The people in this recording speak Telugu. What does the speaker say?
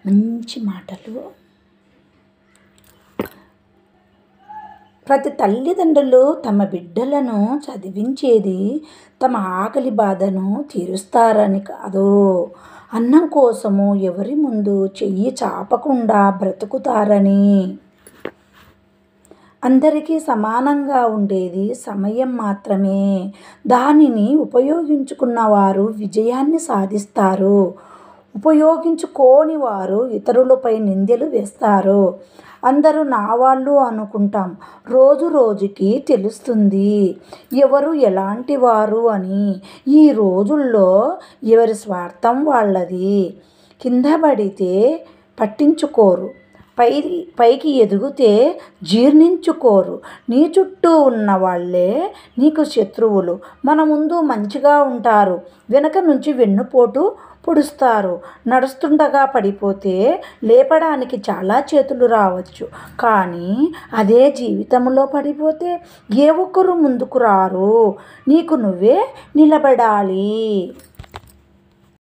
మంచి మాటలు. ప్రతి తల్లిదండ్రులు తమ బిడ్డలను చదివించేది తమ ఆకలి బాధను తీరుస్తారని కాదు, అన్నం కోసము ఎవరి ముందు చెయ్యి చాపకుండా బ్రతుకుతారని. అందరికీ సమానంగా ఉండేది సమయం మాత్రమే. దానిని ఉపయోగించుకున్న వారు విజయాన్ని సాధిస్తారు. ఉపయోగించుకోని వారు ఇతరులపై నిందలు వేస్తారు. అందరూ నా వాళ్ళు అనుకుంటాం. రోజు రోజుకి తెలుస్తుంది ఎవరు ఎలాంటి వారు అని. ఈ రోజుల్లో ఎవరి స్వార్థం వాళ్ళది. కింద పడితే పట్టించుకోరు, పైకి ఎదిగితే జీర్ణించుకోరు. నీ చుట్టూ ఉన్న వాళ్ళే నీకు శత్రువులు. మన ముందు మంచిగా ఉంటారు, వెనక నుంచి వెన్నుపోటు పొడుస్తారు. నడుస్తుండగా పడిపోతే లేపడానికి చాలా చేతులు రావచ్చు, కానీ అదే జీవితంలో పడిపోతే ఏ ఒక్కరు ముందుకు రారు. నీకు నువ్వే నిలబడాలి.